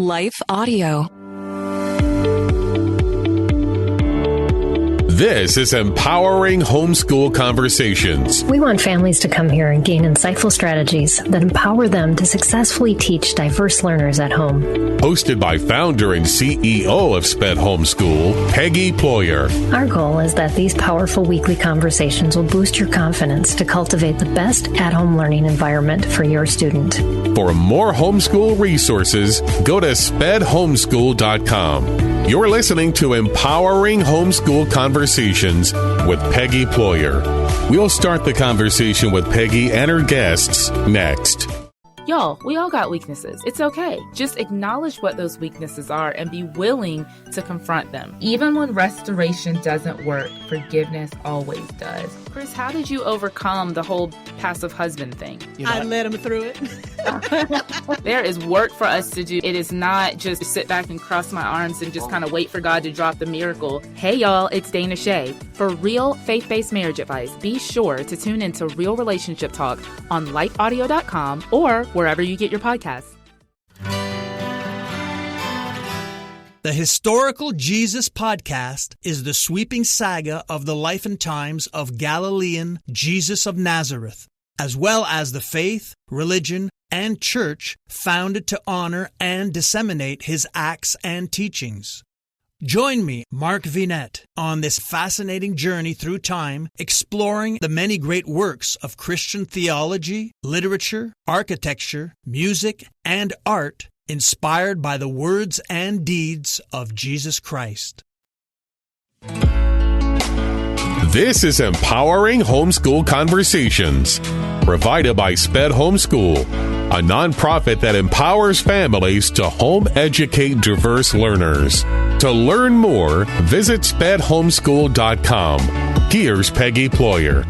Life Audio. This is Empowering Homeschool Conversations. We want families to come here and gain insightful strategies that empower them to successfully teach diverse learners at home. Hosted by founder and CEO of SPED Homeschool, Peggy Ployer. Our goal is that these powerful weekly conversations will boost your confidence to cultivate the best at-home learning environment for your student. For more homeschool resources, go to spedhomeschool.com. You're listening to Empowering Homeschool Conversations with Peggy Ployer. We'll start the conversation with Peggy and her guests next. Y'all, we all got weaknesses. It's okay. Just acknowledge what those weaknesses are and be willing to confront them. Even when restoration doesn't work, forgiveness always does. Chris, how did you overcome the whole passive husband thing? I led him through it. There is work for us to do. It is not just sit back and cross my arms and just kind of wait for God to drop the miracle. Hey, y'all, it's Dana Shea. For real faith-based marriage advice, be sure to tune into Real Relationship Talk on lifeaudio.com or wherever you get your podcasts. The Historical Jesus Podcast is the sweeping saga of the life and times of Galilean Jesus of Nazareth, as well as the faith, religion, and church founded to honor and disseminate his acts and teachings. Join me, Mark Vinette, on this fascinating journey through time, exploring the many great works of Christian theology, literature, architecture, music, and art inspired by the words and deeds of Jesus Christ. This is Empowering Homeschool Conversations, provided by SPED Homeschool, a nonprofit that empowers families to home educate diverse learners. To learn more, visit spedhomeschool.com. Here's Peggy Ployer.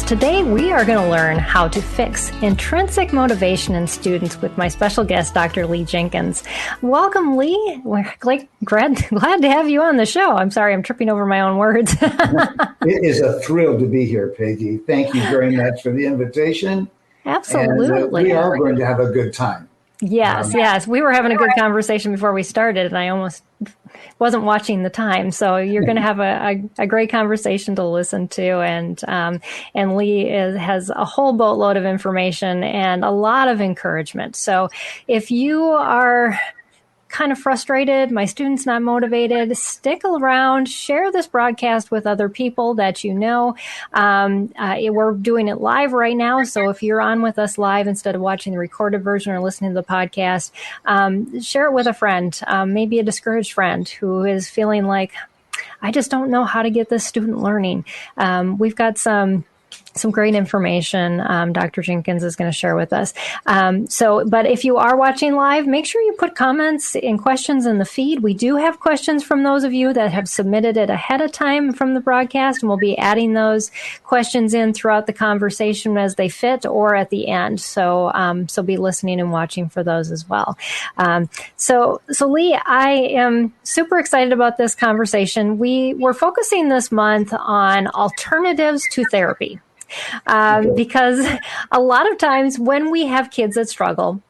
Today, we are going to learn how to fix intrinsic motivation in students with my special guest, Dr. Lee Jenkins. Welcome, Lee. We're glad to have you on the show. I'm sorry, I'm tripping over my own words. It is a thrill to be here, Peggy. Thank you very much for the invitation. Absolutely. And, we are going to have a good time. Yes. We were having a good conversation before we started, and I almost wasn't watching the time. So you're going to have a great conversation to listen to. And Lee has a whole boatload of information and a lot of encouragement. So if you are kind of frustrated, my student's not motivated, stick around, share this broadcast with other people that you know. We're doing it live right now, so if you're on with us live instead of watching the recorded version or listening to the podcast, share it with a friend, maybe a discouraged friend who is feeling like, I just don't know how to get this student learning. We've got some great information Dr. Jenkins is going to share with us. But if you are watching live, make sure you put comments and questions in the feed. We do have questions from those of you that have submitted it ahead of time from the broadcast, and we'll be adding those questions in throughout the conversation as they fit or at the end. So be listening and watching for those as well. So Lee, I am super excited about this conversation. We're focusing this month on alternatives to therapy. Because a lot of times when we have kids that struggle,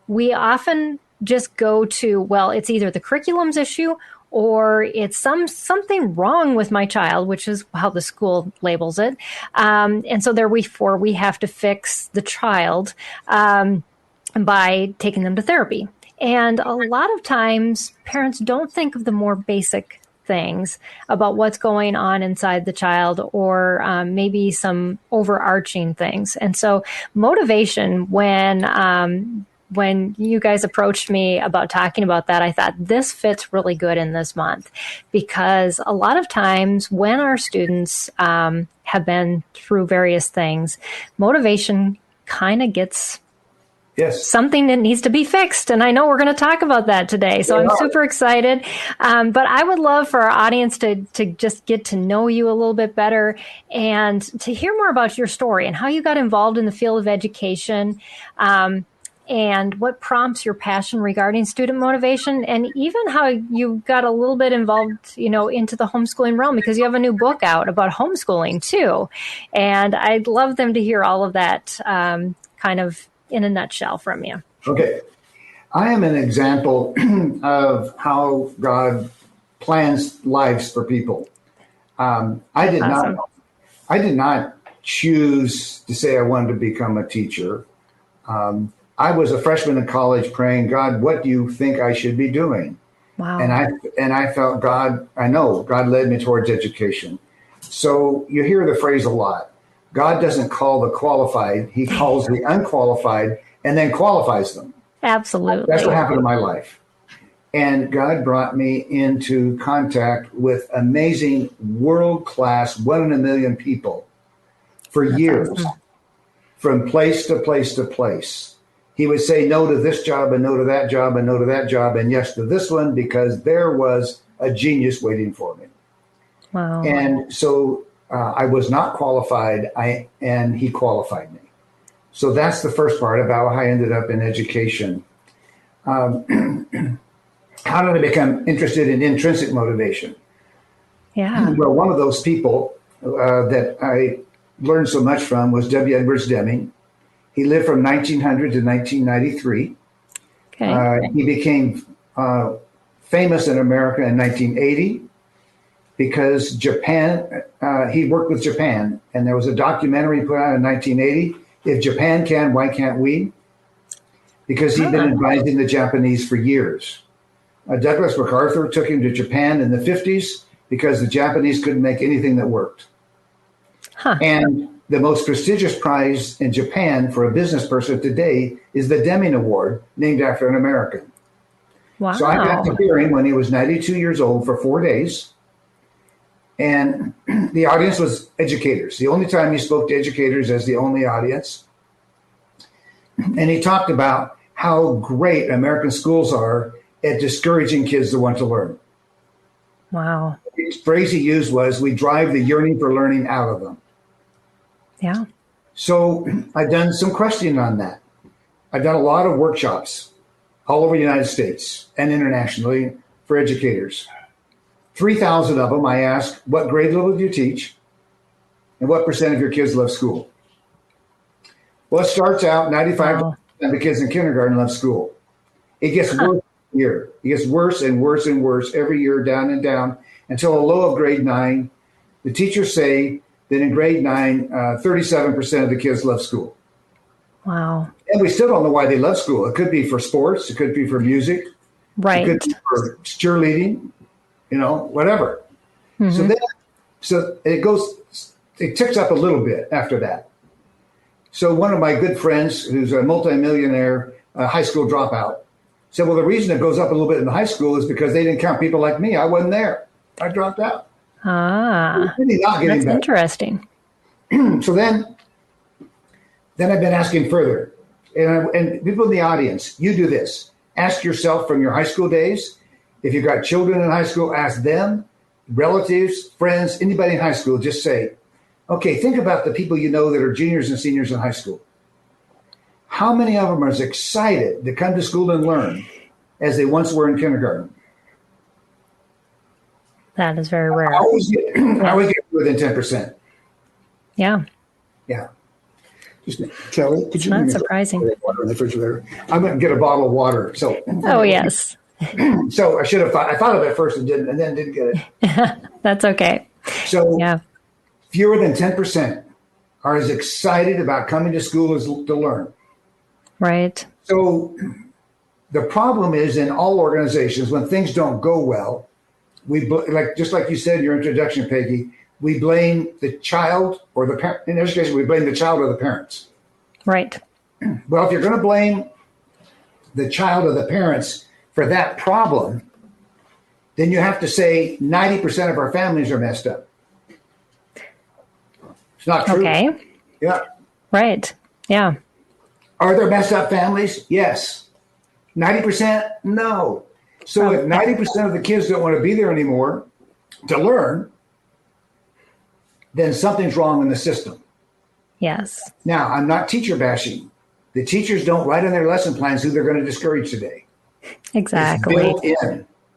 we often just go to, well, it's either the curriculum's issue or it's something wrong with my child, which is how the school labels it. And so therefore we have to fix the child by taking them to therapy. And a lot of times parents don't think of the more basic things about what's going on inside the child, or maybe some overarching things. And so motivation, when you guys approached me about talking about that, I thought this fits really good in this month, because a lot of times when our students have been through various things, motivation kind of gets something that needs to be fixed. And I know we're going to talk about that today. So I'm super excited. But I would love for our audience to just get to know you a little bit better and to hear more about your story and how you got involved in the field of education. And what prompts your passion regarding student motivation, and even how you got a little bit involved, into the homeschooling realm, because you have a new book out about homeschooling too. And I'd love them to hear all of that kind of in a nutshell from you. Okay. I am an example of how God plans lives for people. I did Awesome. not choose to say I wanted to become a teacher. I was a freshman in college praying, God, what do you think I should be doing? Wow. And I felt I know God led me towards education. So you hear the phrase a lot. God doesn't call the qualified, he calls the unqualified and then qualifies them. Absolutely. That's what happened in my life. And God brought me into contact with amazing, world-class, 1 in a million people for years, awesome. from place to place to place. He would say no to this job and no to that job and no to that job and yes to this one because there was a genius waiting for me. Wow. And so I was not qualified, and he qualified me. So that's the first part about how I ended up in education. How did I become interested in intrinsic motivation? Yeah. Well, one of those people that I learned so much from was W. Edwards Deming. He lived from 1900 to 1993. Okay. He became famous in America in 1980 because Japan, he worked with Japan, and there was a documentary put out in 1980, If Japan Can, Why Can't We? Because he'd been advising the Japanese for years. Douglas MacArthur took him to Japan in the 50s because the Japanese couldn't make anything that worked. And the most prestigious prize in Japan for a business person today is the Deming Award, named after an American. Wow. So I got to hear him when he was 92 years old for 4 days. And the audience was educators. The only time he spoke to educators as the only audience. And he talked about how great American schools are at discouraging kids that want to learn. Wow. The phrase he used was, we drive the yearning for learning out of them. Yeah. So I've done some questioning on that. I've done a lot of workshops all over the United States and internationally for educators. 3,000 of them, I asked, what grade level do you teach? And what percent of your kids love school? Well, it starts out 95% of the kids in kindergarten love school. It gets worse every year. It gets worse and worse and worse every year, down and down, until a low of grade 9. The teachers say that in grade 9, 37% of the kids love school. Wow. And we still don't know why they love school. It could be for sports. It could be for music. Right. It could be for cheerleading, whatever. Mm-hmm. So it ticks up a little bit after that. So one of my good friends, who's a multimillionaire high school dropout, said, well, the reason it goes up a little bit in the high school is because they didn't count people like me. I wasn't there. I dropped out. Really not getting That's better. interesting. So then I've been asking further. And people in the audience, you do this. Ask yourself from your high school days, if you've got children in high school, ask them, relatives, friends, anybody in high school, just say, okay, think about the people you know that are juniors and seniors in high school. How many of them are as excited to come to school and learn as they once were in kindergarten? That is very rare. I always get within 10%. Yeah. Yeah. Kelly, could you Not bring surprising. water in the refrigerator? I'm going to get a bottle of water. So. Oh, yes. So I should have thought. I thought of it first and then didn't get it. That's okay. So Yeah. fewer than 10% are as excited about coming to school as to learn. Right. So the problem is in all organizations, when things don't go well, just like you said in your introduction, Peggy, we blame the child or the parent. In education, we blame the child or the parents. Right. Well, if you're going to blame the child or the parents for that problem, then you have to say 90% of our families are messed up. It's not true. Okay. Yeah. Right. Yeah. Are there messed up families? Yes. 90%? No. So if 90% of the kids don't want to be there anymore to learn, then something's wrong in the system. Yes. Now, I'm not teacher bashing. The teachers don't write on their lesson plans who they're going to discourage today. Exactly.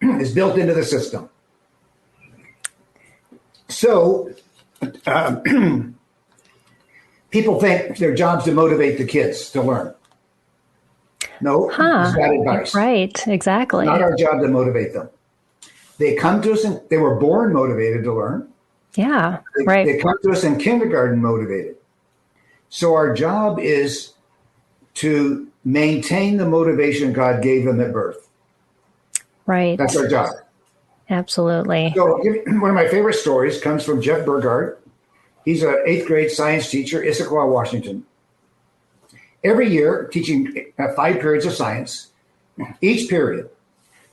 It's built into the system. So people think their job's to motivate the kids to learn. No, it's bad advice. Right, exactly. Not our job to motivate them. They come to us and they were born motivated to learn. Yeah, They come to us in kindergarten motivated. So our job is to maintain the motivation God gave them at birth. Right. That's our job. Absolutely. So one of my favorite stories comes from Jeff Burgard. He's an 8th grade science teacher, Issaquah, Washington. Every year, teaching 5 periods of science. Each period,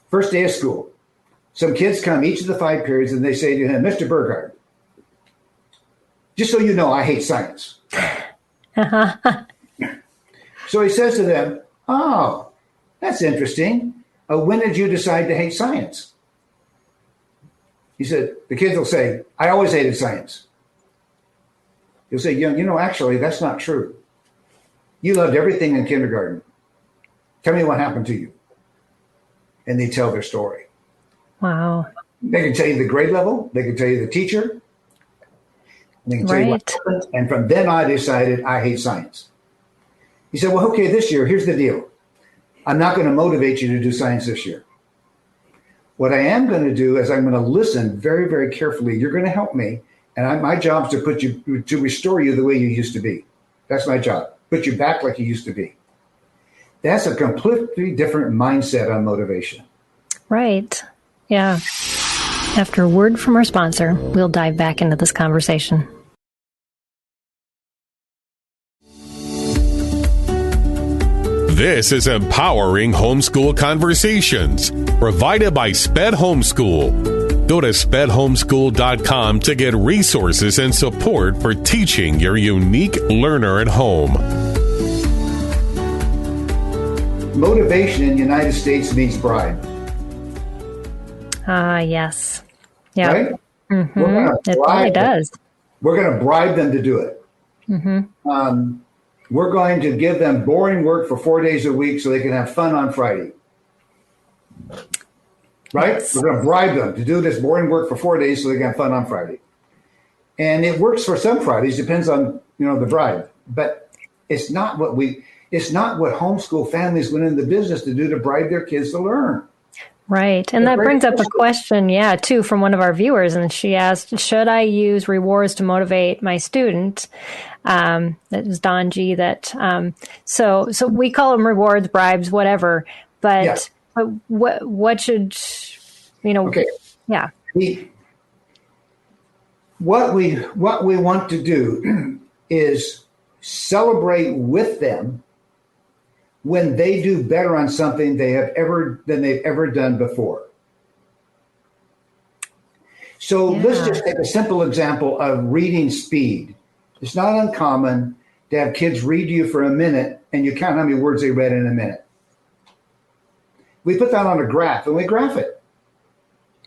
first day of school, some kids come each of the 5 periods and they say to him, Mr. Burgard, just so you know, I hate science. So he says to them, oh, that's interesting. When did you decide to hate science? He said, the kids will say, I always hated science. He'll say, you know, actually, that's not true. You loved everything in kindergarten. Tell me what happened to you. And they tell their story. Wow. They can tell you the grade level. They can tell you the teacher. They can tell you what happened. And from then I decided I hate science. He said, well, okay, this year, here's the deal. I'm not going to motivate you to do science this year. What I am going to do is I'm going to listen very, very carefully. You're going to help me. And my job is to restore you the way you used to be. That's my job. Put you back like you used to be. That's a completely different mindset on motivation. Right. Yeah. After a word from our sponsor, we'll dive back into this conversation. This is Empowering Homeschool Conversations, provided by SPED Homeschool. Go to spedhomeschool.com to get resources and support for teaching your unique learner at home. Motivation in the United States means bribe. Yes. Yeah. Right? Mm-hmm. It really does. We're going to bribe them to do it. Mm-hmm. We're going to give them boring work for 4 days a week so they can have fun on Friday. Right? Yes. We're going to bribe them to do this boring work for 4 days so they can have fun on Friday. And it works for some Fridays, depends on, the bribe. But it's not what homeschool families went into business to do, to bribe their kids to learn. Right. And that brings up a question, too, from one of our viewers. And she asked, should I use rewards to motivate my student? That was Don G. So we call them rewards, bribes, whatever. But, what should, Okay. Yeah. What we want to do is celebrate with them when they do better on something than they've ever done before. So let's just take a simple example of reading speed. It's not uncommon to have kids read to you for a minute and you count how many words they read in a minute. We put that on a graph and we graph it.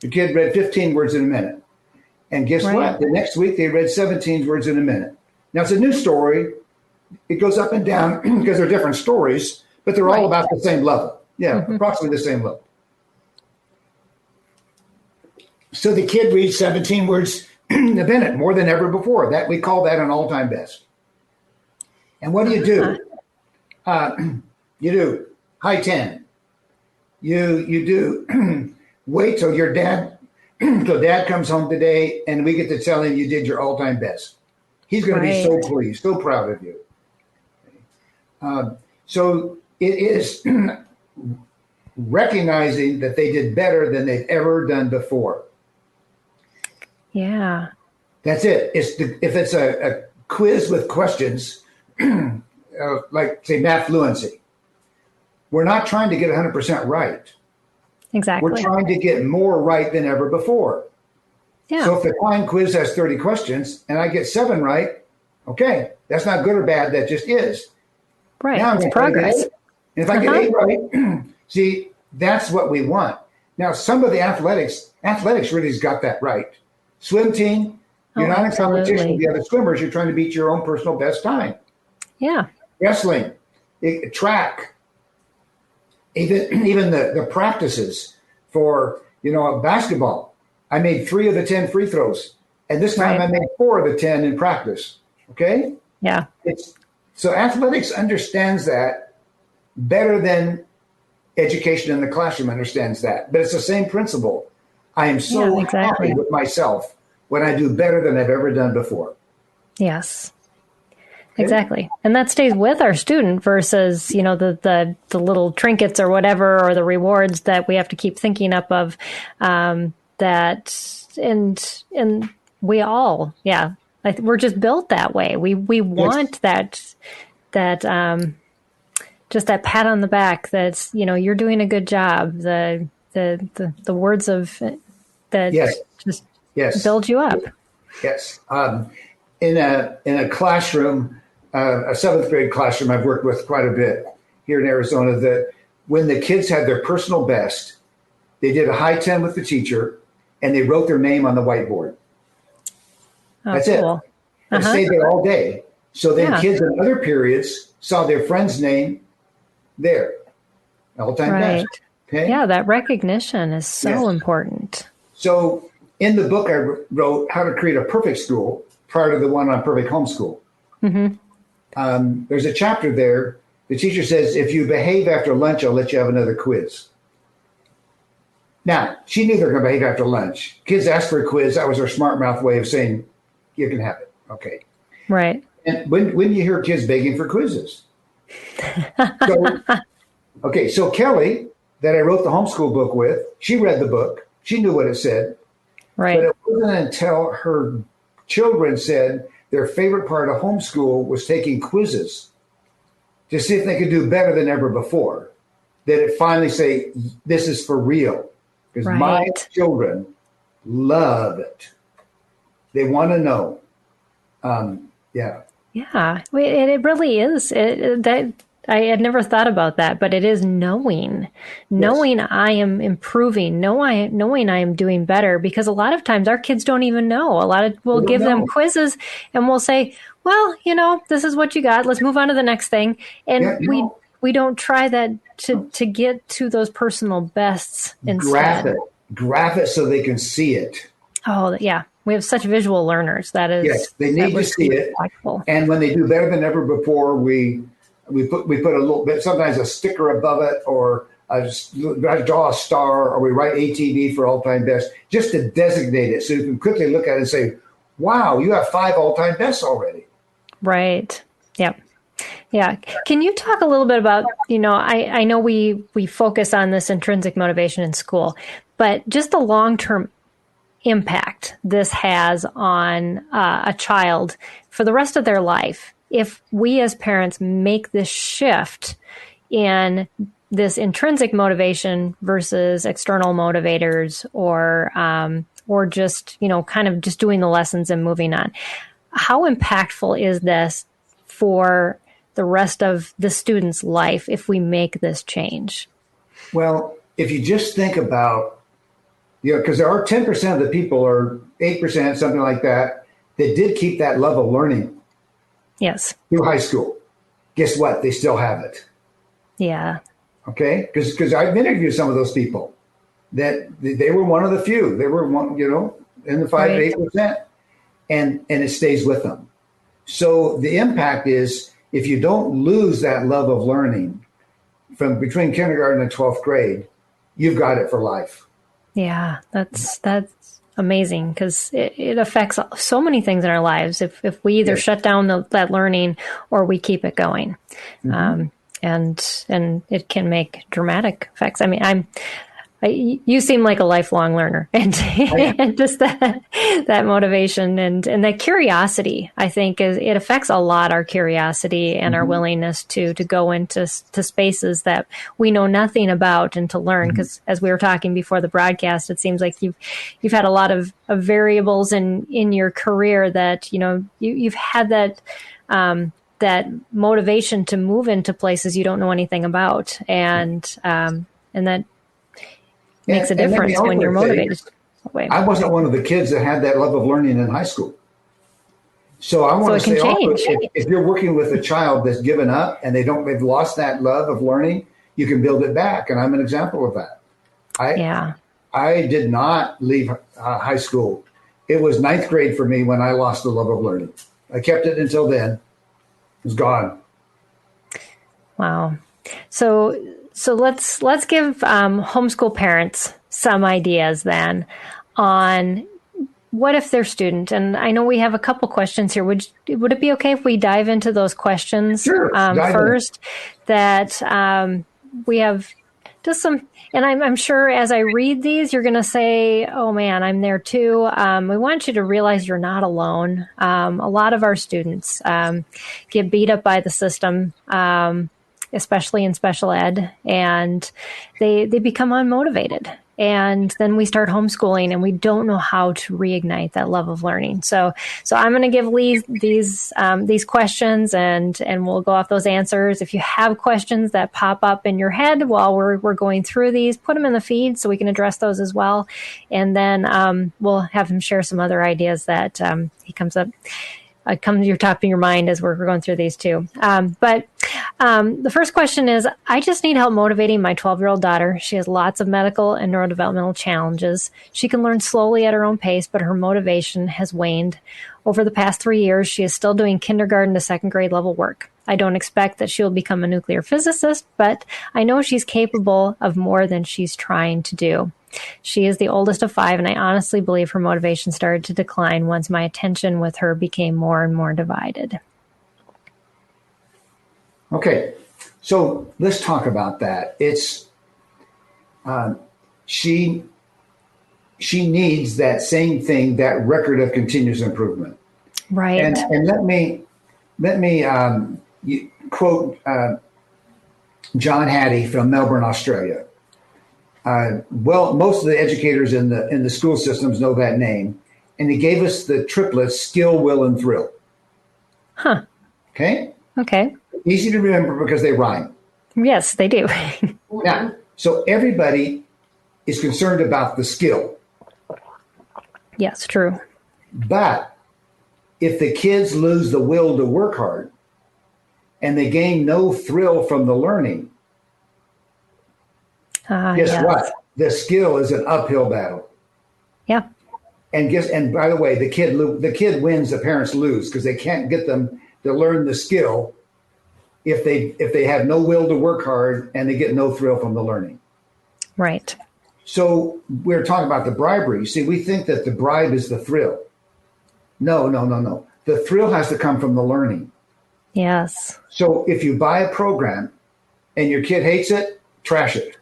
The kid read 15 words in a minute. And guess what? The next week they read 17 words in a minute. Now it's a new story. It goes up and down because they're different stories, but they're all about the same level. Yeah, approximately the same level. So the kid reads 17 words in a minute, more than ever before. That we call that an all-time best. And what do? You do high 10. You do wait till your dad comes home today and we get to tell him you did your all-time best. He's going to be so pleased, so proud of you. So it is recognizing that they did better than they've ever done before. Yeah. That's it. If it's a quiz with questions, like, say, math fluency, we're not trying to get 100% right. Exactly. We're trying to get more right than ever before. Yeah. So if the Klein quiz has 30 questions and I get 7 right, okay, that's not good or bad. That just is. Right. Now it's progress. And if I get 8 right, see, that's what we want. Now, some of the athletics really has got that right. Swim team, you're not in competition with the other swimmers. You're trying to beat your own personal best time. Yeah. Wrestling, track, even the practices for, basketball. I made 3 of the 10 free throws. And this time I made 4 of the 10 in practice. Okay? Yeah. So athletics understands that better than education in the classroom understands that. But it's the same principle. I am so happy with myself when I do better than I've ever done before. Yes. Exactly. And that stays with our student versus, the little trinkets or whatever, or the rewards that we have to keep thinking up of, that, and we all, we're just built that way. We want that, just that pat on the back that's, you're doing a good job. The words of that just build you up. Yes. In a classroom, a seventh grade classroom I've worked with quite a bit here in Arizona, that when the kids had their personal best, they did a high 10 with the teacher and they wrote their name on the whiteboard. That's cool. It. And stayed there all day. So then kids in other periods saw their friend's name there. All-time best. Okay? Yeah, that recognition is so important. So in the book, I wrote How to Create a Perfect School prior to the one on Perfect Homeschool. Mm-hmm. There's a chapter there. The teacher says, if you behave after lunch, I'll let you have another quiz. Now, she knew they were going to behave after lunch. Kids asked for a quiz. That was her smart mouth way of saying, you can have it. Okay. Right. And when you hear kids begging for quizzes? So Kelly, that I wrote the homeschool book with, she read the book. She knew what it said. Right. But it wasn't until her children said their favorite part of homeschool was taking quizzes to see if they could do better than ever before, that it finally say, this is for real. Because my children love it. They want to know. Yeah, it really is. I had never thought about that, but it is knowing I am improving, knowing I am doing better, because a lot of times our kids don't even know. We'll give them quizzes and we'll say, well, this is what you got. Let's move on to the next thing. And we don't try that to get to those personal bests instead. Graph it so they can see it. Oh, yeah. We have such visual learners. That is, yes, they need to see it. Impactful. And when they do better than ever before, we put a little bit, sometimes a sticker above it, or draw a star, or we write ATV for all-time best, just to designate it so you can quickly look at it and say, wow, you have 5 all-time bests already. Right. Yep. Yeah. Can you talk a little bit about, I know we focus on this intrinsic motivation in school, but just the long-term impact this has on a child for the rest of their life. If we as parents make this shift in this intrinsic motivation versus external motivators, or just, kind of just doing the lessons and moving on, how impactful is this for the rest of the student's life if we make this change? Well, if you just think about, because there are 10% of the people, or 8%, something like that did keep that love of learning. Yes. Through high school. Guess what? They still have it. Yeah. Okay? Because I've interviewed some of those people that they were one of the few. They were one, in the 5 to 8%. And it stays with them. So the impact is, if you don't lose that love of learning from between kindergarten and 12th grade, you've got it for life. Yeah, that's amazing, because it affects so many things in our lives if we either shut down that learning or we keep it going. Mm-hmm. And it can make dramatic effects. I mean, you seem like a lifelong learner, and just that motivation and that curiosity, I think, it affects a lot, our curiosity and our willingness to go into spaces that we know nothing about and to learn. Because as we were talking before the broadcast, it seems like you've had a lot of variables in your career that you've had that motivation to move into places you don't know anything about, and that makes a difference when you're motivated. I wasn't one of the kids that had that love of learning in high school. So I want to say, also, if you're working with a child that's given up and they've lost that love of learning, you can build it back. And I'm an example of that. I did not leave high school. It was 9th grade for me when I lost the love of learning. I kept it until then. It was gone. Wow. So let's give homeschool parents some ideas then on what if their student, and I know we have a couple questions here. Would it be okay if we dive into those questions first? That we have just some, and I'm sure as I read these, you're going to say, "Oh man, I'm there too." We want you to realize you're not alone. A lot of our students get beat up by the system. Especially in special ed, and they become unmotivated. And then we start homeschooling and we don't know how to reignite that love of learning. So I'm going to give Lee these questions and we'll go off those answers. If you have questions that pop up in your head while we're going through these, put them in the feed so we can address those as well. And then we'll have him share some other ideas that he comes to your top of your mind as we're going through these too. But the first question is, I just need help motivating my 12-year-old daughter. She has lots of medical and neurodevelopmental challenges. She can learn slowly at her own pace, but her motivation has waned. Over the past 3 years, she is still doing kindergarten to second grade level work. I don't expect that she will become a nuclear physicist, but I know she's capable of more than she's trying to do. She is the oldest of 5, and I honestly believe her motivation started to decline once my attention with her became more and more divided. Okay, so let's talk about that. It's she needs that same thing, that record of continuous improvement. Right. And let me quote John Hattie from Melbourne, Australia. Well, most of the educators in the school systems know that name, and he gave us the triplets: skill, will, and thrill. Huh. Okay. Easy to remember because they rhyme. Yes, they do. Now, so everybody is concerned about the skill. Yes, true. But if the kids lose the will to work hard and they gain no thrill from the learning, guess what? The skill is an uphill battle. Yeah. And by the way, the kid wins, the parents lose, because they can't get them to learn the skill if they have no will to work hard and they get no thrill from the learning. Right. So we're talking about the bribery. See, we think that the bribe is the thrill. No. The thrill has to come from the learning. Yes. So if you buy a program and your kid hates it, trash it.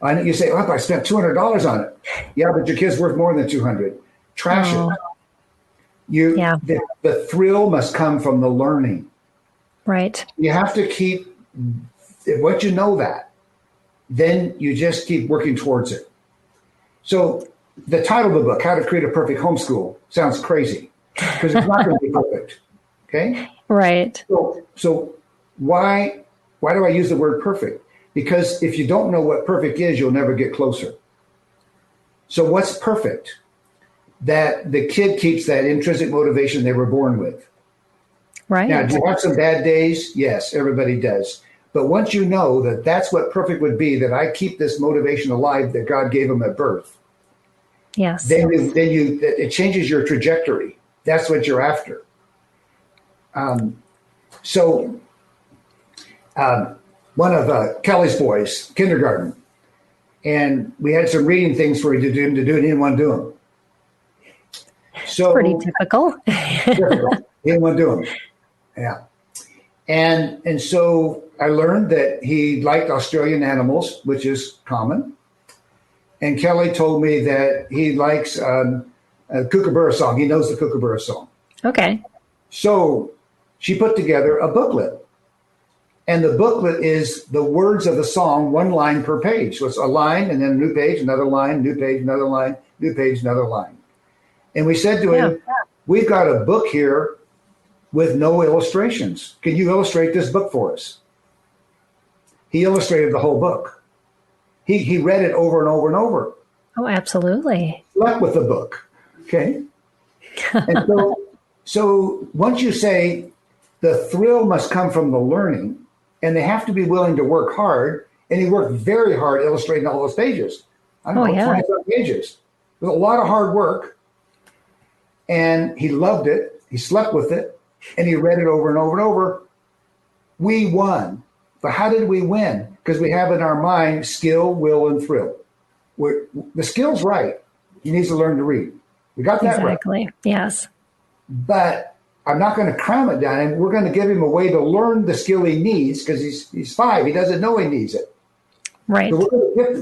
And you say, I spent $200 on it. Yeah, but your kid's worth more than $200. Trash it. The thrill must come from the learning. Right. You have to keep, once you know that, then you just keep working towards it. So the title of the book, How to Create a Perfect Homeschool, sounds crazy because it's not going to be perfect. Okay? Right. So why do I use the word perfect? Because if you don't know what perfect is, you'll never get closer. So what's perfect? That the kid keeps that intrinsic motivation they were born with. Right. Now, do you have some bad days? Yes, everybody does. But once you know that that's what perfect would be, that I keep this motivation alive that God gave them at birth. Yes. Then it changes your trajectory. That's what you're after. One of Kelly's boys, kindergarten, and we had some reading things for him to do, and he didn't want to do them. So pretty typical. He didn't want to do them. Yeah. And so I learned that he liked Australian animals, which is common. And Kelly told me that he likes a kookaburra song. He knows the kookaburra song. Okay. So she put together a booklet. And the booklet is the words of the song, one line per page. So it's a line and then a new page, another line, new page, another line, new page, another line. And we said to him, we've got a book here with no illustrations. Can you illustrate this book for us? He illustrated the whole book. He read it over and over and over. Oh, absolutely. Slept with the book. Okay. And so once you say the thrill must come from the learning, and they have to be willing to work hard, and he worked very hard illustrating all those pages. I don't know, 25 pages. It was a lot of hard work. And he loved it. He slept with it. And he read it over and over and over. We won. But how did we win? Because we have in our mind skill, will, and thrill. The skill's right. He needs to learn to read. We got that right. Exactly. Yes. But I'm not going to cram it down, and we're going to give him a way to learn the skill he needs because he's 5. He doesn't know he needs it. Right. So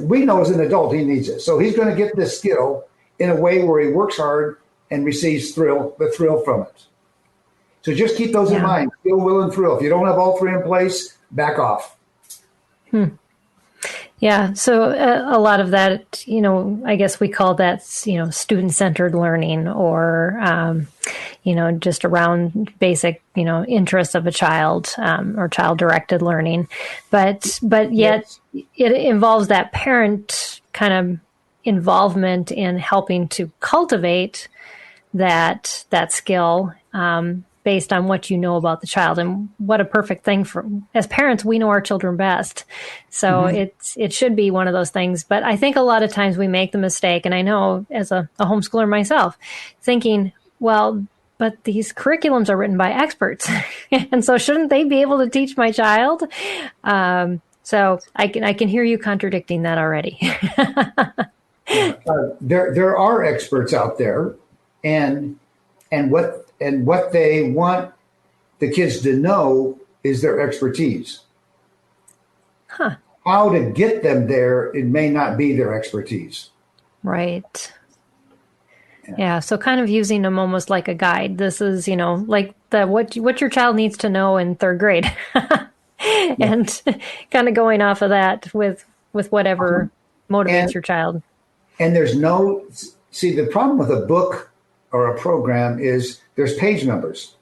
we know as an adult he needs it. So he's going to get this skill in a way where he works hard and receives the thrill from it. So just keep those in mind, skill, will, and thrill. If you don't have all 3 in place, back off. Yeah. So a lot of that, I guess we call that, student-centered learning or, just around basic, interests of a child or child-directed learning. But yet it involves that parent kind of involvement in helping to cultivate that skill based on what you know about the child. And what a perfect thing as parents, we know our children best. So it should be one of those things. But I think a lot of times we make the mistake, and I know as a homeschooler myself, thinking, well, but these curriculums are written by experts. And so shouldn't they be able to teach my child? So I can hear you contradicting that already. There are experts out there, and what they want the kids to know is their expertise. How to get them there, it may not be their expertise. Right. Yeah. So kind of using them almost like a guide. This is, like what your child needs to know in 3rd grade. And kind of going off of that with whatever motivates your child. And there's the problem with a book or a program is there's page numbers.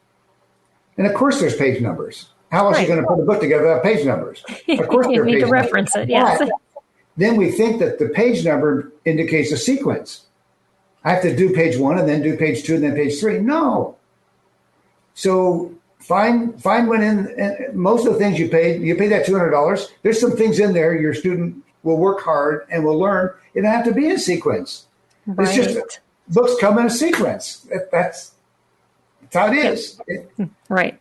And of course there's page numbers. How else are you going to put a book together without page numbers? Of course you need to reference it, yes. But then we think that the page number indicates a sequence. I have to do page 1 and then do page 2 and then page 3. No. So find when and most of the things you pay that $200. There's some things in there your student will work hard and will learn. It doesn't have to be in sequence. Right. It's just books come in a sequence. That's how it is. Right.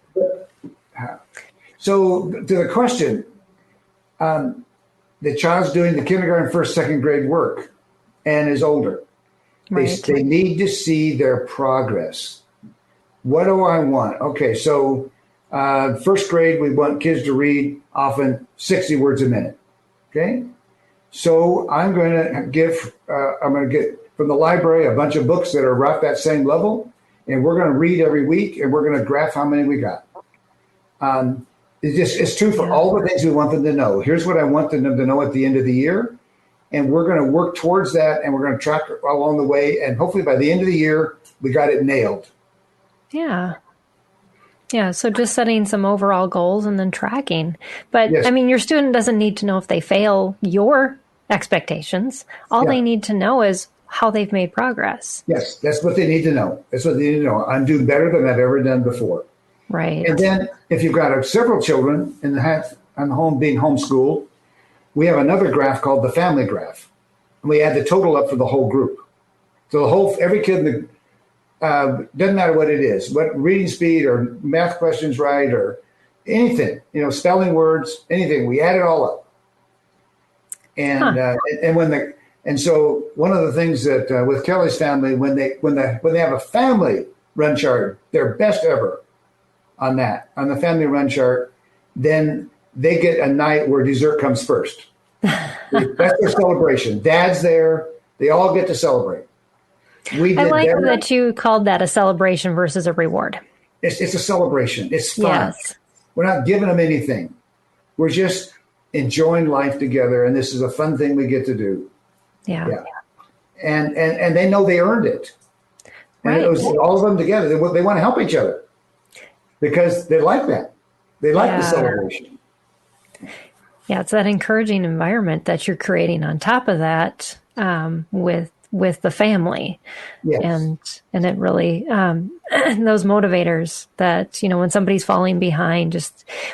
So to the question, the child's doing the kindergarten, 1st, 2nd grade work and is older. Right. They need to see their progress. What do I want? Okay, so 1st grade, we want kids to read often 60 words a minute. Okay, so I'm going to get from the library a bunch of books that are right that same level, and we're going to read every week, and we're going to graph how many we got. It's true for all the things we want them to know. Here's what I want them to know at the end of the year. And we're going to work towards that, and we're going to track along the way. And hopefully by the end of the year, we got it nailed. Yeah. Yeah. So just setting some overall goals and then tracking. But yes. I mean, your student doesn't need to know if they fail your expectations. All they need to know is how they've made progress. Yes. That's what they need to know. I'm doing better than I've ever done before. Right. And then if you've got several children in the home being homeschooled, we have another graph called the family graph, and we add the total up for the whole group. So every kid doesn't matter what it is, what reading speed or math questions right or anything, spelling words, anything. We add it all up. And so one of the things that with Kelly's family, when they have a family run chart, their best ever on the family run chart, then they get a night where dessert comes first. That's their celebration. Dad's there. They all get to celebrate. I like that you called that a celebration versus a reward. It's a celebration. It's fun. Yes. We're not giving them anything. We're just enjoying life together, and this is a fun thing we get to do. Yeah. And they know they earned it. And it was all of them together. They want to help each other because they like that. They like the celebration. Yeah, it's that encouraging environment that you're creating on top of that with the family. Yes. And it really, those motivators that, when somebody's falling behind,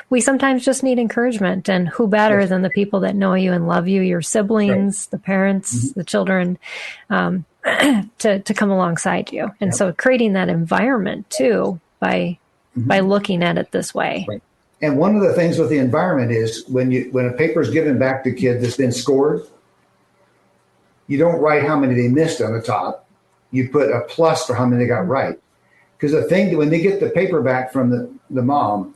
we sometimes just need encouragement. And who better than the people that know you and love you, your siblings, the parents, the children, to come alongside you. And so creating that environment too by looking at it this way. Right. And one of the things with the environment is when a paper is given back to kids that's been scored, you don't write how many they missed on the top. You put a plus for how many they got right. Because the thing, when they get the paper back from the mom,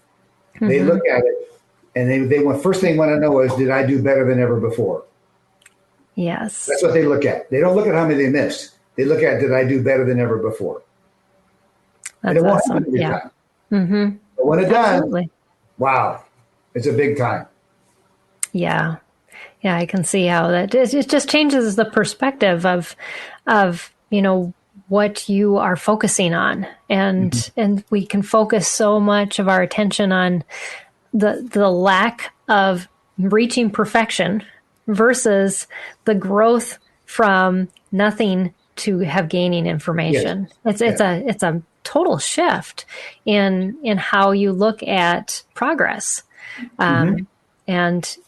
they look at it and they want, first thing they want to know is, did I do better than ever before? Yes. That's what they look at. They don't look at how many they missed. They look at, did I do better than ever before? That's awesome. Yeah. But when it Absolutely. does, wow, it's a big time. Yeah. Yeah, I can see how that it just changes the perspective of what you are focusing on. And we can focus so much of our attention on the lack of reaching perfection versus the growth from nothing to have gaining information. Yes. It's a total shift in how you look at progress. And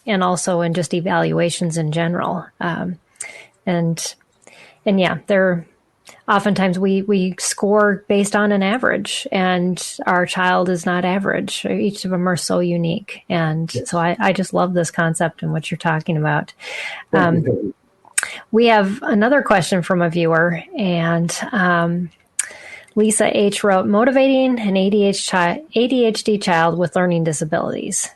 also in just evaluations in general. And yeah, oftentimes we score based on an average, and our child is not average. Each of them are so unique. And so I just love this concept and what you're talking about. We have another question from a viewer, and Lisa H. wrote, motivating an ADHD child with learning disabilities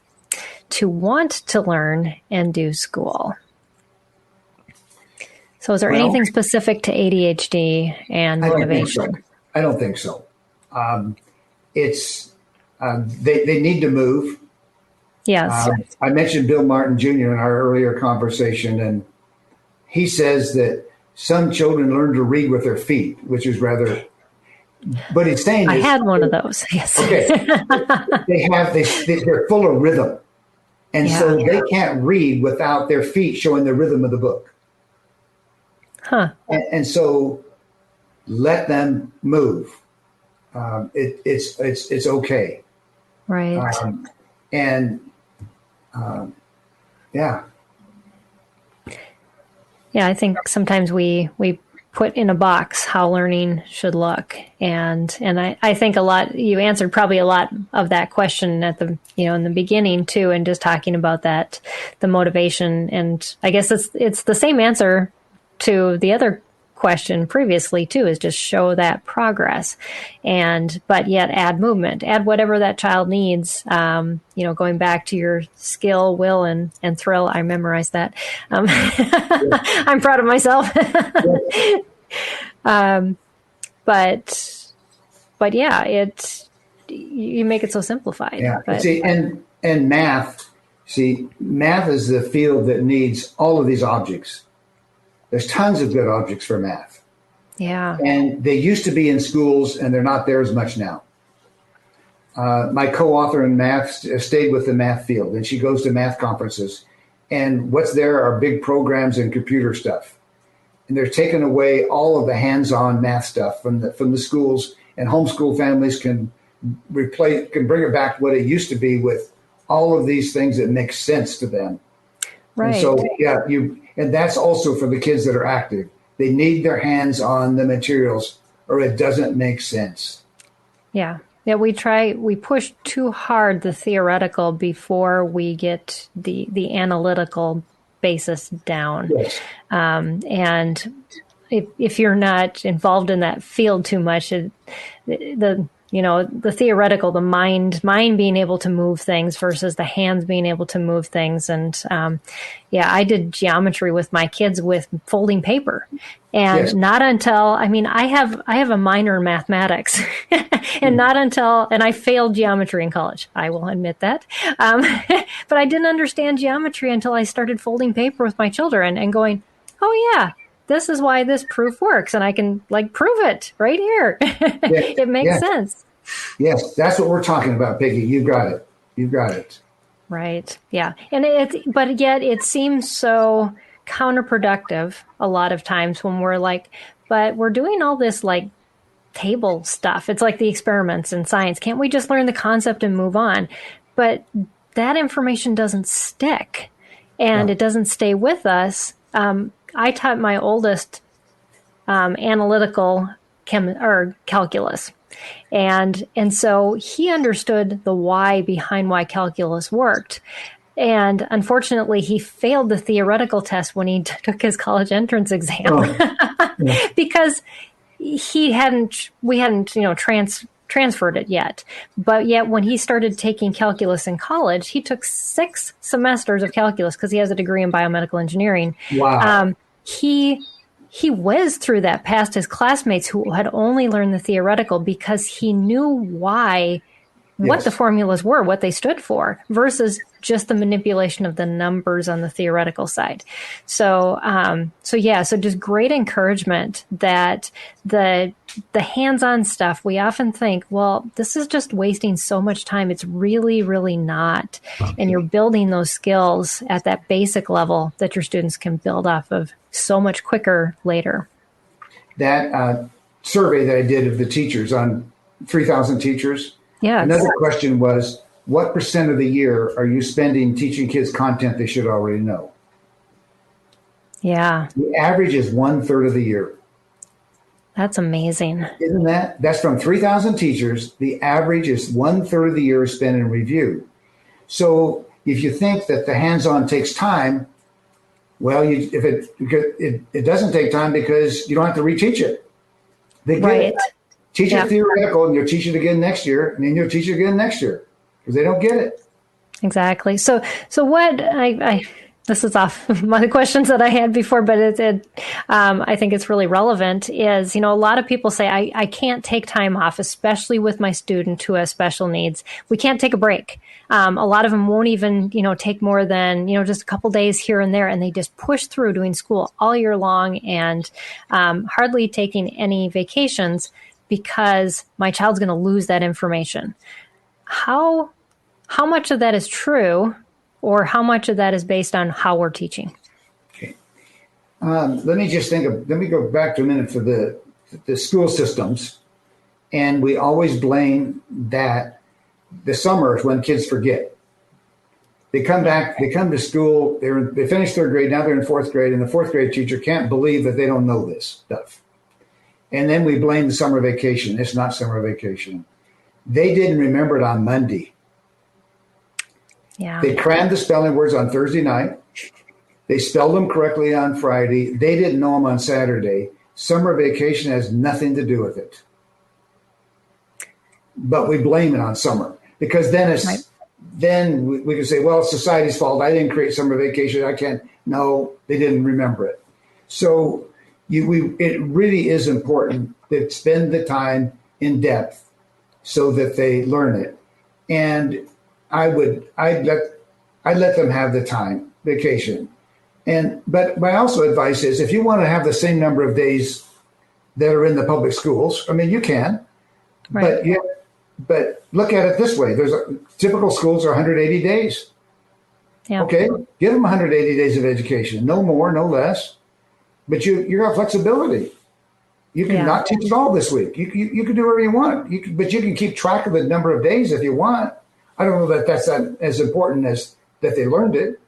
to want to learn and do school. So is there anything specific to ADHD and motivation? I don't think so. It's they need to move. Yes. I mentioned Bill Martin Jr. in our earlier conversation, and he says that some children learn to read with their feet, which is rather. But he's saying I had one of those. Yes. Okay. They're full of rhythm. And so they can't read without their feet showing the rhythm of the book. Huh. And so let them move. It's okay. Right. Yeah. Yeah, I think sometimes we put in a box how learning should look. And I think a lot, you answered probably a lot of that question at the, in the beginning too, and just talking about that, the motivation. And I guess it's the same answer to the other question previously too, is just show that progress but yet add movement, add whatever that child needs. Going back to your skill, will, and thrill. I memorized that. I'm proud of myself. But yeah, you make it so simplified. Yeah. But, and math is the field that needs all of these objects. There's tons of good objects for math. Yeah. And they used to be in schools, and they're not there as much now. My co-author in math stayed with the math field, and she goes to math conferences. And what's there are big programs and computer stuff. And they're taking away all of the hands-on math stuff from the schools, and homeschool families can bring it back to what it used to be with all of these things that make sense to them. Right. And so, and that's also for the kids that are active. They need their hands on the materials, or it doesn't make sense. Yeah. Yeah, we push too hard the theoretical before we get the analytical basis down. Yes. And if you're not involved in that field too much, the theoretical, the mind being able to move things versus the hands being able to move things. And I did geometry with my kids with folding paper. And not until, I have a minor in mathematics and and I failed geometry in college. I will admit that. But I didn't understand geometry until I started folding paper with my children and going, oh yeah, this is why this proof works. And I can prove it right here. It makes sense. Yes. That's what we're talking about, Peggy. You got it. Right. Yeah. And but yet it seems so counterproductive a lot of times when we're but we're doing all this table stuff. It's like the experiments in science. Can't we just learn the concept and move on? But that information doesn't stick, and it doesn't stay with us. I taught my oldest analytical calculus. And so he understood the why behind why calculus worked. And unfortunately, he failed the theoretical test when he took his college entrance exam because we hadn't, transferred it yet. But yet when he started taking calculus in college, he took 6 semesters of calculus because he has a degree in biomedical engineering. Wow. He whizzed through that past his classmates who had only learned the theoretical because he knew what the formulas were, what they stood for, versus just the manipulation of the numbers on the theoretical side. So just great encouragement that the hands-on stuff, we often think, well, this is just wasting so much time. It's really, really not. And you're building those skills at that basic level that your students can build off of so much quicker later. That survey that I did of the teachers on 3,000 teachers, yes. Another question was, what % of the year are you spending teaching kids content they should already know? Yeah. The average is 1/3 of the year. That's amazing. Isn't that? That's from 3,000 teachers. The average is 1/3 of the year spent in review. So if you think that the hands-on takes time, well, it doesn't take time because you don't have to reteach it. They get right. it. Teach it theoretical, and you'll teach it again next year, and then you'll teach it again next year because they don't get it. Exactly. So what this is off my questions that I had before, but I think it's really relevant is, a lot of people say, I can't take time off, especially with my student who has special needs. We can't take a break. A lot of them won't even, take more than, just a couple days here and there. And they just push through doing school all year long and hardly taking any vacations because my child's going to lose that information. How much of that is true? Or how much of that is based on how we're teaching? Okay. Let me go back to a minute for the school systems. And we always blame that the summer is when kids forget. They come to school, they finish 3rd grade, now they're in 4th grade, and the 4th grade teacher can't believe that they don't know this stuff. And then we blame the summer vacation. It's not summer vacation. They didn't remember it on Monday. Yeah. They crammed the spelling words on Thursday night. They spelled them correctly on Friday. They didn't know them on Saturday. Summer vacation has nothing to do with it. But we blame it on summer because then we can say, well, it's society's fault. I didn't create summer vacation. I can't. No, they didn't remember it. So it really is important to spend the time in depth so that they learn it. And I'd let them have the time, vacation. But my also advice is if you want to have the same number of days that are in the public schools, I mean, you can, right. But look at it this way. Typical schools are 180 days. Yeah. Okay. Give them 180 days of education, no more, no less, but you got flexibility. You can not teach it all this week. You can do whatever you want, but you can keep track of the number of days if you want. I don't know that that's as important as that they learned it,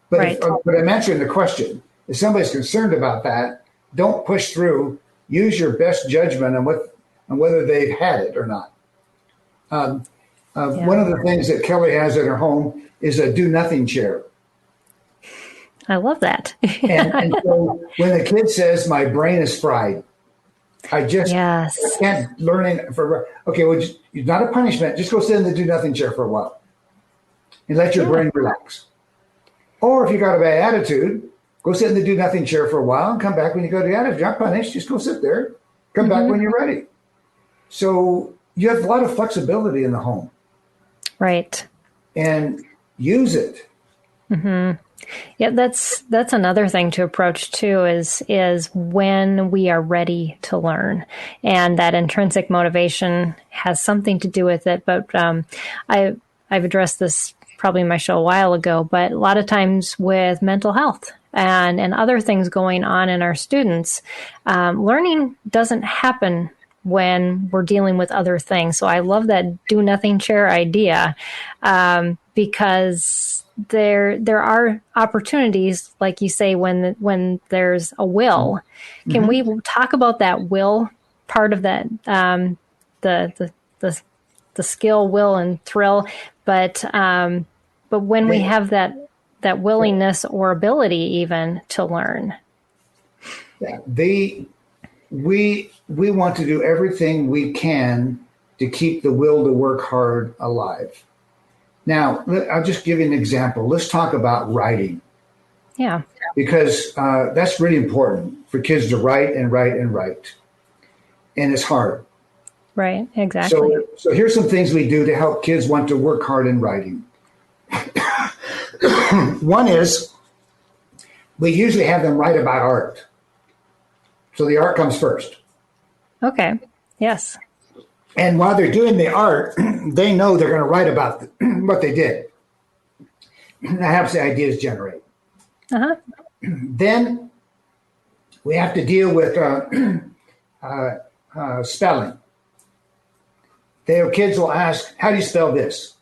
but but I'm answering the question. If somebody's concerned about that, don't push through. Use your best judgment on whether they've had it or not. One of the things that Kelly has in her home is a do nothing chair. I love that. and so when the kid says, "My brain is fried," I can't learn it okay, well, it's not a punishment. Just go sit in the do nothing chair for a while and let your brain relax. Or if you got a bad attitude, go sit in the do nothing chair for a while and come back when you go to the attitude. You're not punished. Just go sit there. Come back when you're ready. So you have a lot of flexibility in the home. Right. And use it. Mm-hmm. Yeah, that's another thing to approach too is when we are ready to learn, and that intrinsic motivation has something to do with it. But I've addressed this probably in my show a while ago, but a lot of times with mental health and other things going on in our students, learning doesn't happen when we're dealing with other things. So I love that do nothing chair idea because there are opportunities, like you say, when there's a will. Can we talk about that will part of that the skill, will, and thrill, but when we have that willingness or ability even to learn. Yeah. We want to do everything we can to keep the will to work hard alive. Now, I'll just give you an example. Let's talk about writing. Yeah. Because that's really important for kids to write and write and write. And it's hard. Right, exactly. So here's some things we do to help kids want to work hard in writing. One is we usually have them write about art. So the art comes first. Okay, yes. And while they're doing the art, they know they're going to write about what they did. That helps the ideas generate. Uh-huh. Then we have to deal with spelling. Kids will ask, how do you spell this?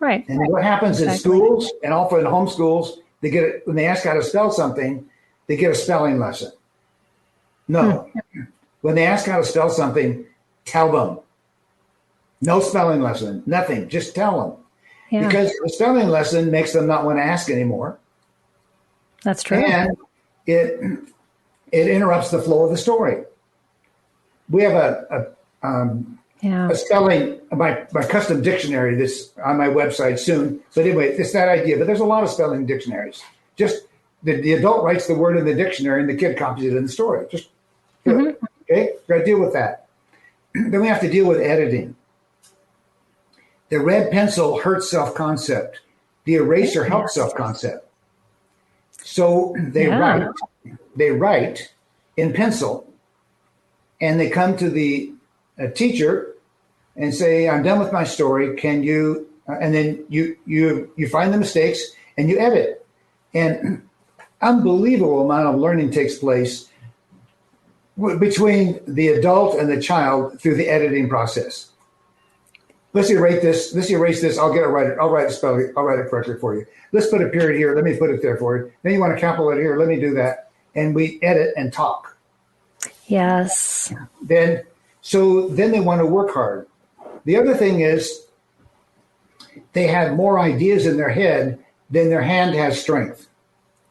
Right. And what happens in schools and also in homeschools, when they ask how to spell something, they get a spelling lesson. No. When they ask how to spell something, tell them. No spelling lesson, nothing. Just tell them. Yeah. Because the spelling lesson makes them not want to ask anymore. That's true. And it interrupts the flow of the story. We have a spelling, my custom dictionary that's on my website soon. But anyway, it's that idea. But there's a lot of spelling dictionaries. Just the adult writes the word in the dictionary and the kid copies it in the story. Just okay, got to deal with that. Then we have to deal with editing. The red pencil hurts self-concept. The eraser helps self-concept. So they write in pencil, and they come to the teacher and say, "I'm done with my story. Can you?" And then you find the mistakes and you edit. And unbelievable amount of learning takes place between the adult and the child through the editing process. Let's erase this. I'll write it spelling. I'll write it correctly for you. Let's put a period here. Let me put it there for you. Then you want a capital letter here. Let me do that. And we edit and talk. Yes. Then they want to work hard. The other thing is they have more ideas in their head than their hand has strength.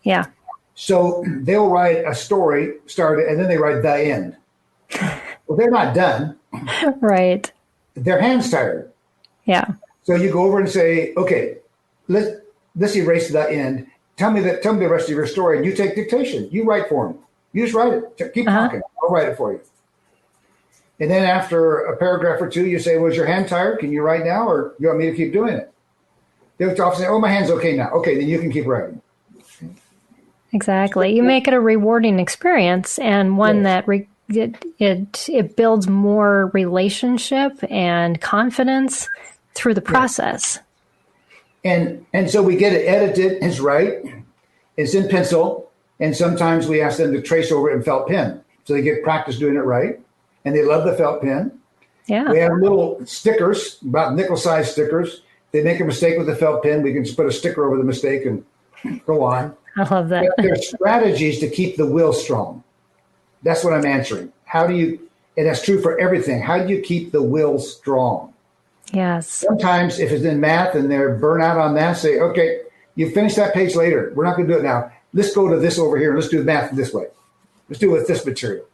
Yeah. So they'll write a story, and then they write the end. Well, they're not done. Right. Their hand's tired. Yeah. So you go over and say, okay, let's erase the end. Tell me the rest of your story. And you take dictation. You write for them. You just write it. Keep talking. I'll write it for you. And then after a paragraph or two, you say, was your hand tired? Can you write now? Or you want me to keep doing it? They'll often say, oh, my hand's okay now. Okay, then you can keep writing. Exactly. You make it a rewarding experience, and one that it builds more relationship and confidence through the process. And so we get it edited. It's right. It's in pencil. And sometimes we ask them to trace over it in felt pen. So they get practice doing it right. And they love the felt pen. Yeah. We have little stickers, about nickel-sized stickers. They make a mistake with the felt pen. We can just put a sticker over the mistake and go on. I love that. But there's strategies to keep the will strong. That's what I'm answering. And that's true for everything. How do you keep the will strong? Yes. Sometimes if it's in math and they're burnt out on math, say, okay, you finish that page later. We're not going to do it now. Let's go to this over here. Let's do math this way. Let's do it with this material.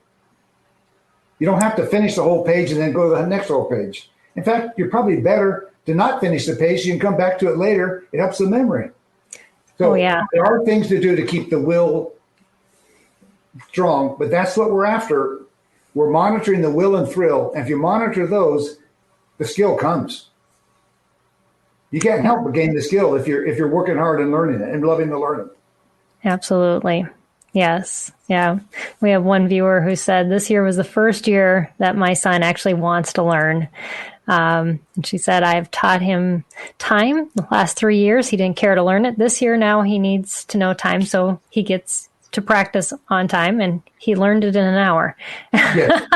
You don't have to finish the whole page and then go to the next whole page. In fact, you're probably better to not finish the page so you can come back to it later. It helps the memory. So there are things to do to keep the will strong, but that's what we're after. We're monitoring the will and thrill. And if you monitor those, the skill comes. You can't help but gain the skill if you're working hard and learning it and loving the learning. Absolutely. Yes. Yeah. We have one viewer who said this year was the first year that my son actually wants to learn. And she said, I've taught him time the last 3 years. He didn't care to learn it. This year now he needs to know time, so he gets to practice on time, and he learned it in an hour. Yes.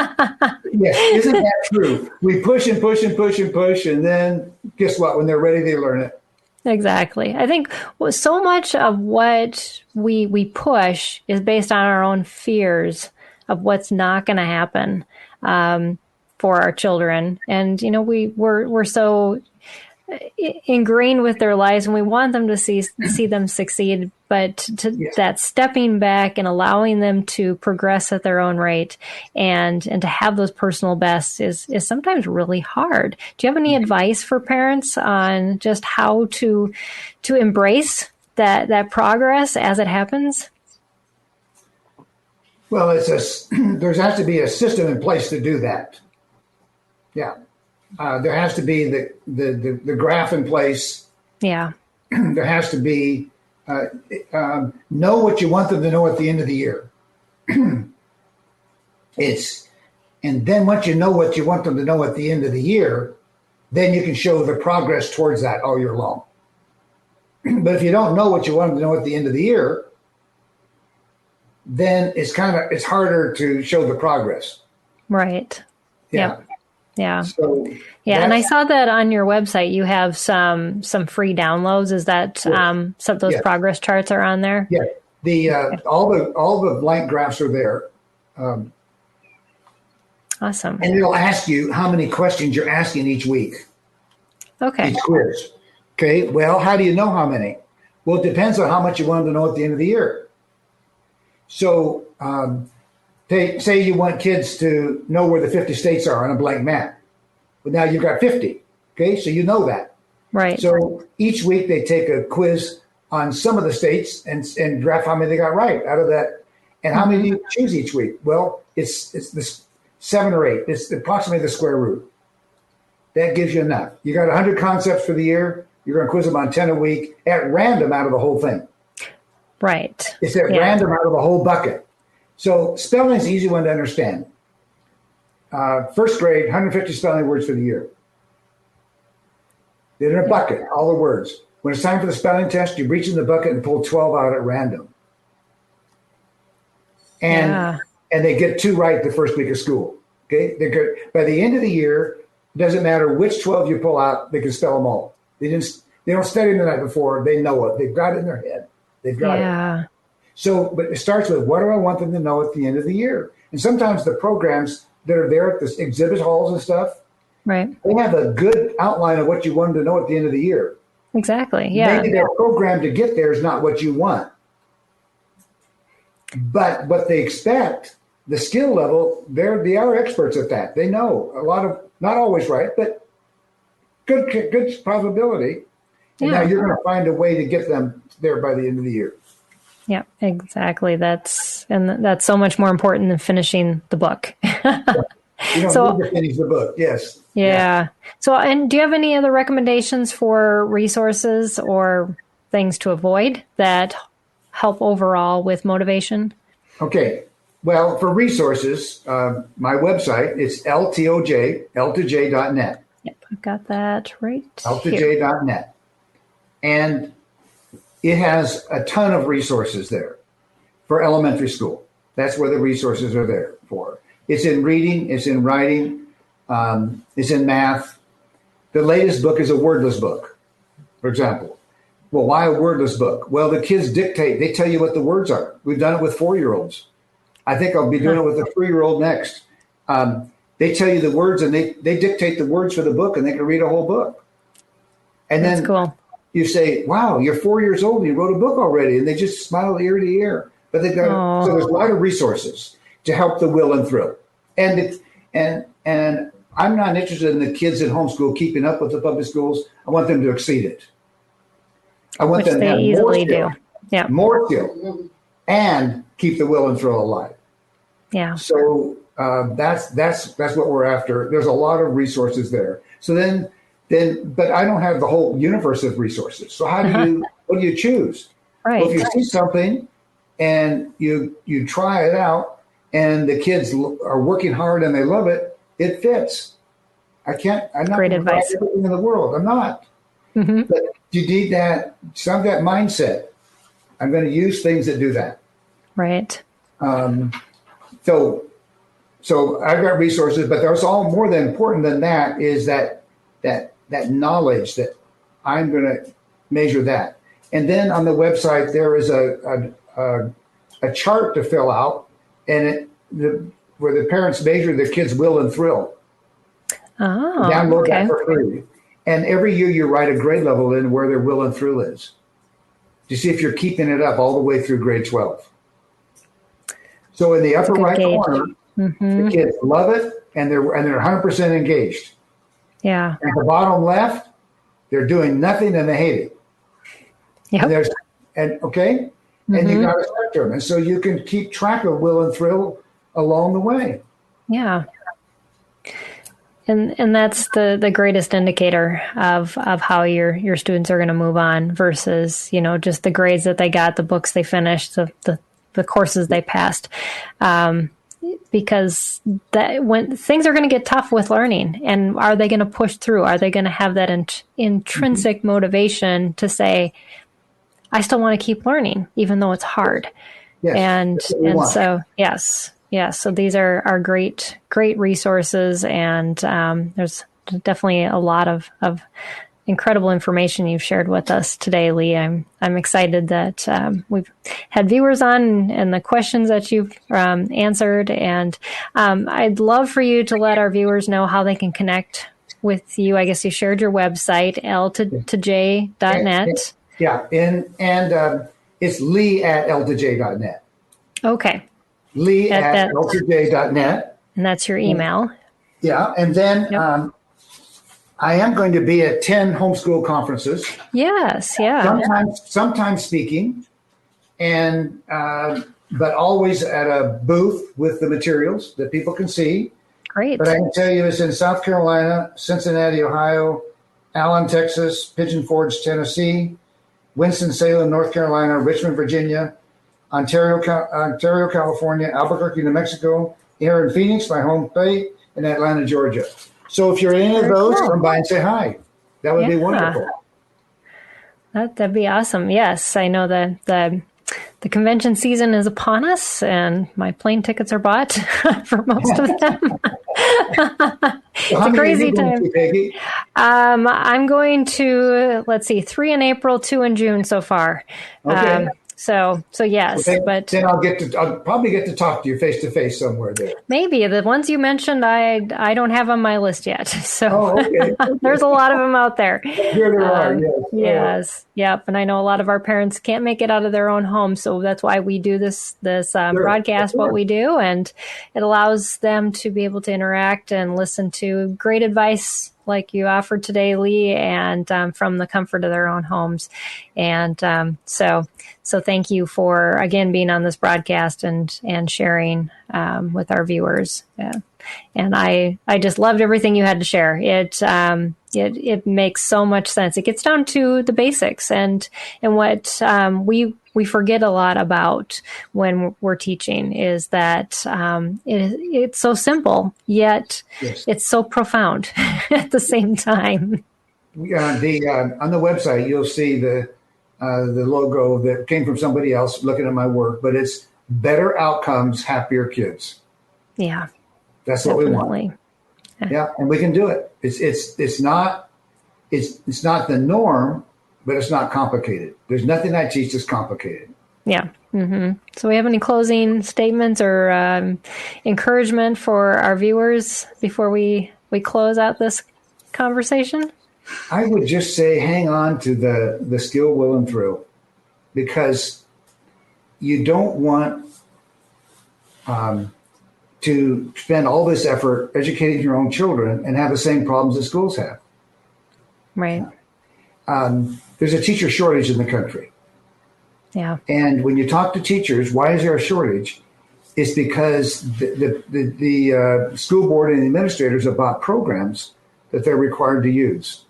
Yes. Isn't that true? We push and push and push and push, and then guess what? When they're ready, they learn it. Exactly. I think so much of what we push is based on our own fears of what's not going to happen. for our children. And, we're so ingrained with their lives and we want them to see them succeed, but that stepping back and allowing them to progress at their own rate and to have those personal bests is sometimes really hard. Do you have any advice for parents on just how to embrace that progress as it happens? Well, there has to be a system in place to do that. Yeah. There has to be the graph in place. Yeah. There has to be know what you want them to know at the end of the year. And then once you know what you want them to know at the end of the year, then you can show the progress towards that all year long. But if you don't know what you want them to know at the end of the year, then it's harder to show the progress. Right. Yeah. Yep. Yeah. So and I saw that on your website you have some free downloads. Is that some of those progress charts are on there? Yeah. All the blank graphs are there. Awesome. And it'll ask you how many questions you're asking each week. Okay. Each quiz. Okay. Well, how do you know how many? Well, it depends on how much you want them to know at the end of the year. So, say you want kids to know where the 50 states are on a blank map. But now you've got 50. Okay, so you know that. Right. So each week they take a quiz on some of the states and graph how many they got right out of that. And how many do you choose each week? Well, it's this 7 or 8. It's approximately the square root. That gives you enough. You got 100 concepts for the year. You're going to quiz them on 10 a week at random out of the whole thing. Right. It's at random out of the whole bucket. So spelling is an easy one to understand. First grade, 150 spelling words for the year. They're in a bucket, all the words. When it's time for the spelling test, you reach in the bucket and pull 12 out at random. And they get 2 right the first week of school. Okay, they're good. By the end of the year, it doesn't matter which 12 you pull out, they can spell them all. They don't study the night before. They know it. They've got it in their head. They've got it. So, but it starts with, what do I want them to know at the end of the year? And sometimes the programs that are there at the exhibit halls and stuff, right, they have a good outline of what you want them to know at the end of the year. Exactly. Yeah. Maybe their program to get there is not what you want. But what they expect, the skill level, they are experts at that. They know a lot of, not always right, but good probability. And now you're going to find a way to get them there by the end of the year. Yeah, exactly. That's so much more important than finishing the book. You don't need to finish the book. Yes. Yeah. So, and do you have any other recommendations for resources or things to avoid that help overall with motivation? Okay. Well, for resources, my website is l2j.net. Yep, I've got that right l2j.net. And it has a ton of resources there for elementary school. That's where the resources are there for. It's in reading, it's in writing, it's in math. The latest book is a wordless book, for example. Well, why a wordless book? Well, the kids dictate. They tell you what the words are. We've done it with 4-year-olds. I think I'll be doing it with a 3-year-old next. They tell you the words and they dictate the words for the book and they can read a whole book. And That's then cool. You say, wow, you're 4 years old and you wrote a book already. And they just smile ear to ear. But they've got, so there's a lot of resources to help the will and thrill. And I'm not interested in the kids in homeschool keeping up with the public schools. I want them to exceed it. I want them to have more skill, more skill, and keep the will and thrill alive. Yeah. So that's what we're after. There's a lot of resources there. So then, but I don't have the whole universe of resources. So what do you choose? Right. Well, if you see something and you try it out and the kids are working hard and they love it, it fits. I'm not Great going to advice. everything in the world. I'm not. Mm-hmm. But you need that mindset. I'm going to use things that do that. Right. So I've got resources, but there's all more than important than that is that knowledge that I'm going to measure that. And then on the website, there is a chart to fill out and where the parents measure their kids' will and thrill. Oh, Download okay. that for free. And every year you write a grade level in where their will and thrill is, to see if you're keeping it up all the way through grade 12. So in the upper right corner, the kids love it, and they're 100% engaged. Yeah. At the bottom left, they're doing nothing and they hate it. Yep. And you got a spectrum, and so you can keep track of will and thrill along the way. Yeah. And that's the greatest indicator of how your students are going to move on versus, just the grades that they got, the books they finished, the courses they passed. Because that when things are going to get tough with learning, and are they going to push through? Are they going to have that intrinsic motivation to say, I still want to keep learning, even though it's hard? Yes, and so, yes. Yeah, so these are great resources, and there's definitely a lot of incredible information you've shared with us today, Lee. I'm excited that we've had viewers on and the questions that you've answered, and I'd love for you to let our viewers know how they can connect with you. I guess you shared your website, l2j.net. Yeah, and it's Lee at l2j.net. Okay. Lee at l2j.net. And that's your email. Yeah, and then I am going to be at 10 homeschool conferences. Yes, yeah. Sometimes speaking, and but always at a booth with the materials that people can see. Great. But I can tell you it's in South Carolina, Cincinnati, Ohio, Allen, Texas, Pigeon Forge, Tennessee, Winston-Salem, North Carolina, Richmond, Virginia, Ontario, California, Albuquerque, New Mexico, here in Phoenix, my home state, and Atlanta, Georgia. So if you're in any of those, come by and say hi. That would be wonderful. That'd be awesome. Yes, I know that the convention season is upon us, and my plane tickets are bought for most of them. It's a crazy time. I'm going to, 3 in April, 2 in June so far. Okay. So yes, but then I'll probably get to talk to you face to face somewhere there. Maybe the ones you mentioned, I don't have on my list yet. So okay. There's a lot of them out there. Here there are. Yes. Yep. And I know a lot of our parents can't make it out of their own home, so that's why we do this broadcast. What we do, and it allows them to be able to interact and listen to great advice like you offered today, Lee, and from the comfort of their own homes. And so thank you for, again, being on this broadcast and sharing with our viewers. And I just loved everything you had to share. It makes so much sense. It gets down to the basics and what we forget a lot about when we're teaching is that it's so simple, yet it's so profound at the same time. On the website, you'll see the logo that came from somebody else looking at my work, but it's better outcomes, happier kids. Yeah. That's what we want. Yeah, and we can do it. It's not the norm, but it's not complicated. There's nothing I teach that's complicated. Yeah. Mm-hmm. So we have any closing statements or encouragement for our viewers before we close out this conversation? I would just say hang on to the skill, will, and thrill, because you don't want to spend all this effort educating your own children and have the same problems that schools have. Right. There's a teacher shortage in the country. Yeah. And when you talk to teachers, why is there a shortage? It's because the school board and the administrators have bought programs that they're required to use.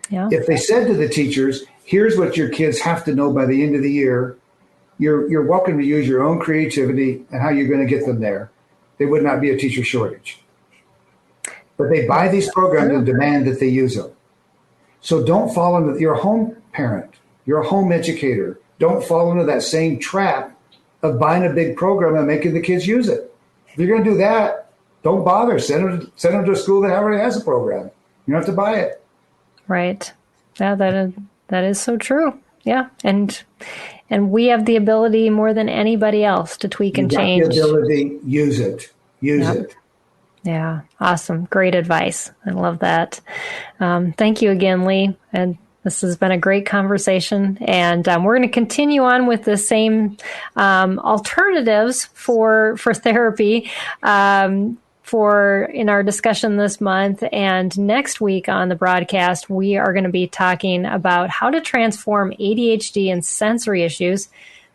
Yeah. If they said to the teachers, here's what your kids have to know by the end of the year, you're welcome to use your own creativity and how you're going to get them there, there would not be a teacher shortage. But they buy these programs and demand that they use them. So don't fall into, you're a home parent, you're a home educator. Don't fall into that same trap of buying a big program and making the kids use it. If you're going to do that, don't bother. Send them to a school that already has a program. You don't have to buy it. Right. Yeah, that is so true. Yeah. And we have the ability more than anybody else to tweak and change. The ability, use it. Use it. Yeah. Awesome. Great advice. I love that. Thank you again, Lee. And this has been a great conversation. And we're going to continue on with the same alternatives for therapy in our discussion this month. And next week on the broadcast, we are going to be talking about how to transform ADHD and sensory issues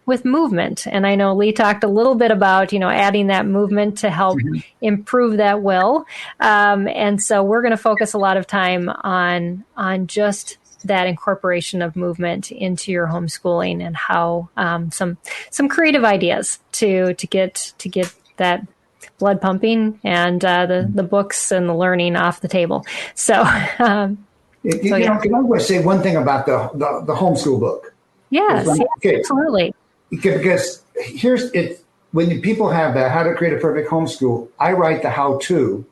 with movement. And I know Lee talked a little bit about, adding that movement to help improve that will. And so we're going to focus a lot of time on just that incorporation of movement into your homeschooling and how some creative ideas to get that blood pumping and the books and the learning off the table. So, can I say one thing about the homeschool book? Yes, absolutely. Because here's it. When people have that, how to create a perfect homeschool, I write the how-to.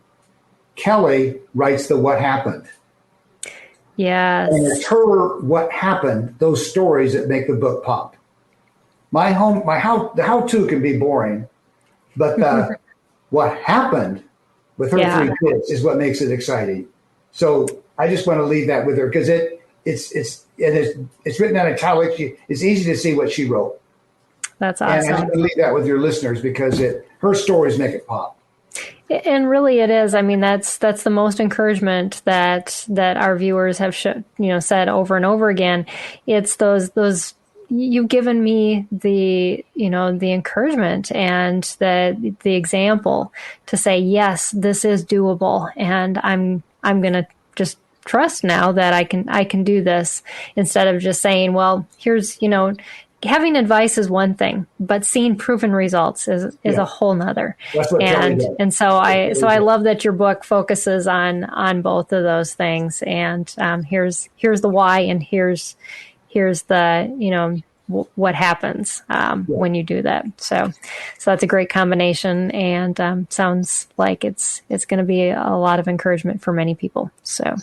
Kelly writes the what happened. Yes. And it's her what happened, those stories that make the book pop. The how-to can be boring, but the what happened with her 3 kids is what makes it exciting. So I just want to leave that with her because it's written in italics. It's easy to see what she wrote. That's awesome. And I want to leave that with your listeners because her stories make it pop. And really it is. I mean, that's the most encouragement that our viewers have said over and over again. It's those you've given me the encouragement and the example to say, yes, this is doable. And I'm going to just trust now that I can do this instead of just saying, well, here's, having advice is one thing, but seeing proven results is a whole nother. That's what and so I love that your book focuses on both of those things. And here's the why, and here's the what happens when you do that. So that's a great combination, and sounds like it's going to be a lot of encouragement for many people. So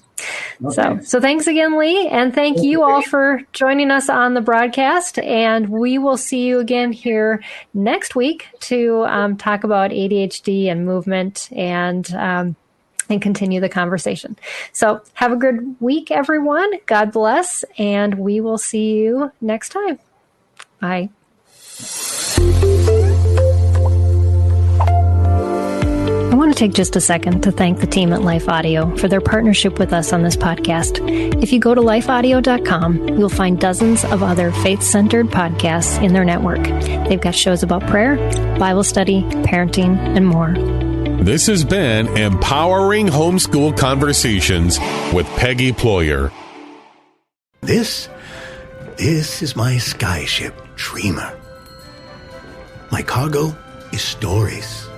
thanks again, Lee, and thank you all for joining us on the broadcast. And we will see you again here next week to talk about ADHD and movement and continue the conversation. So have a good week, everyone. God bless, and we will see you next time. Bye. I want to take just a second to thank the team at Life Audio for their partnership with us on this podcast. If you go to lifeaudio.com, you'll find dozens of other faith-centered podcasts in their network. They've got shows about prayer, Bible study, parenting, and more. This has been Empowering Homeschool Conversations with Peggy Ployer. This is my skyship, Dreamer. My cargo is stories,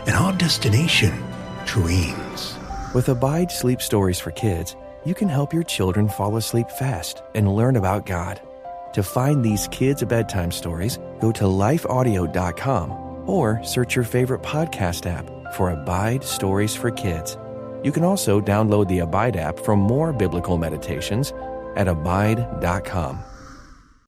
and our destination, dreams. With Abide Sleep Stories for Kids, you can help your children fall asleep fast and learn about God. To find these kids' bedtime stories, go to lifeaudio.com or search your favorite podcast app for Abide Stories for Kids. You can also download the Abide app for more biblical meditations at abide.com.